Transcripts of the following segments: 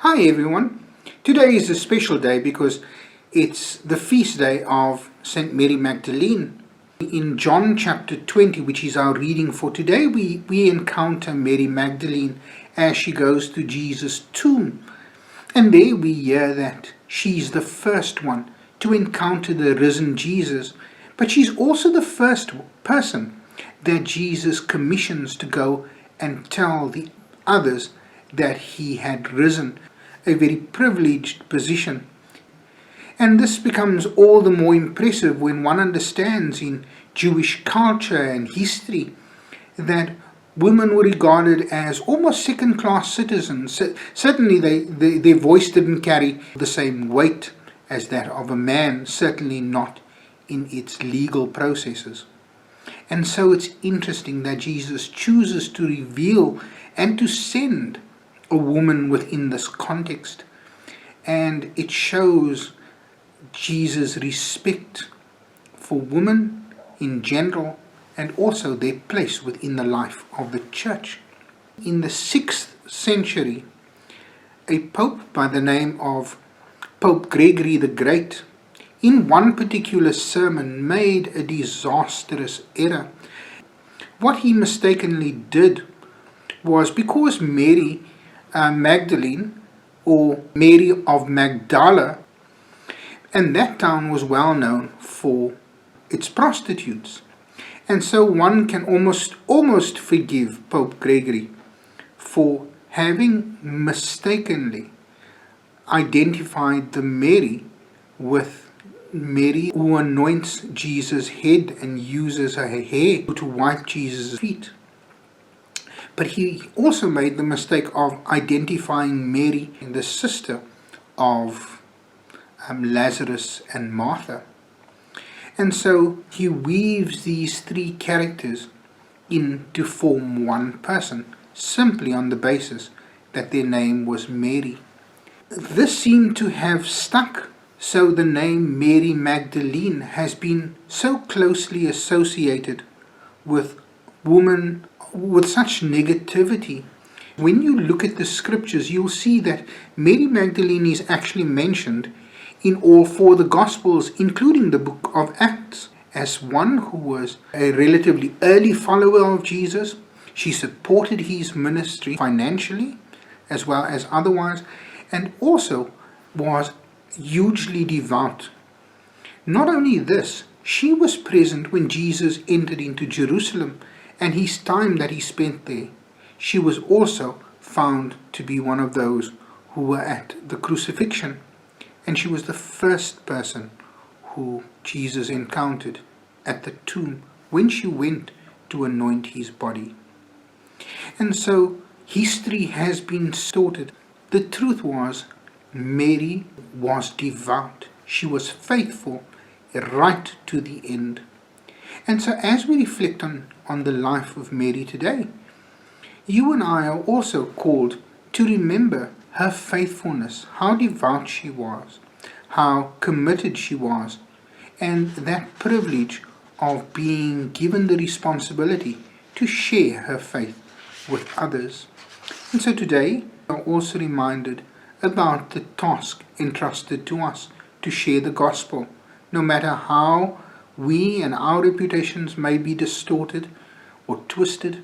Hi everyone. Today is a special day because it's the feast day of St. Mary Magdalene. In John chapter 20, which is our reading for today, we encounter Mary Magdalene as she goes to Jesus' tomb. And there we hear that she's the first one to encounter the risen Jesus, but she's also the first person that Jesus commissions to go and tell the others that he had risen, a very privileged position. And this becomes all the more impressive when one understands in Jewish culture and history that women were regarded as almost second-class citizens. Certainly their voice didn't carry the same weight as that of a man, certainly not in its legal processes. And so it's interesting that Jesus chooses to reveal and to send a woman within this context. And it shows Jesus' respect for women in general and also their place within the life of the church. In the 6th century, a pope by the name of Pope Gregory the Great, in one particular sermon, made a disastrous error. What he mistakenly did was, because Mary Magdalene, or Mary of Magdala, and that town was well known for its prostitutes. And so one can almost forgive Pope Gregory for having mistakenly identified the Mary with Mary who anoints Jesus' head and uses her hair to wipe Jesus' feet. But he also made the mistake of identifying Mary, the sister of Lazarus and Martha. And so he weaves these three characters in to form one person, simply on the basis that their name was Mary. This seemed to have stuck, so the name Mary Magdalene has been so closely associated with women with such negativity. When you look at the scriptures, you'll see that Mary Magdalene is actually mentioned in all four of the Gospels, including the book of Acts, as one who was a relatively early follower of Jesus. She supported his ministry financially as well as otherwise, and also was hugely devout. Not only this, she was present when Jesus entered into Jerusalem and his time that he spent there. She was also found to be one of those who were at the crucifixion, and she was the first person who Jesus encountered at the tomb when she went to anoint his body. And so history has been distorted. The truth was, Mary was devout. She was faithful right to the end. And so as we reflect on the life of Mary today, you and I are also called to remember her faithfulness, how devout she was, how committed she was, and that privilege of being given the responsibility to share her faith with others. And so today we are also reminded about the task entrusted to us to share the gospel, no matter how we and our reputations may be distorted or twisted,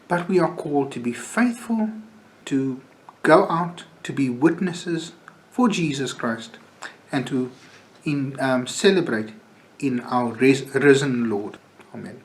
but we are called to be faithful, to go out, to be witnesses for Jesus Christ, and to celebrate in our risen Lord. Amen.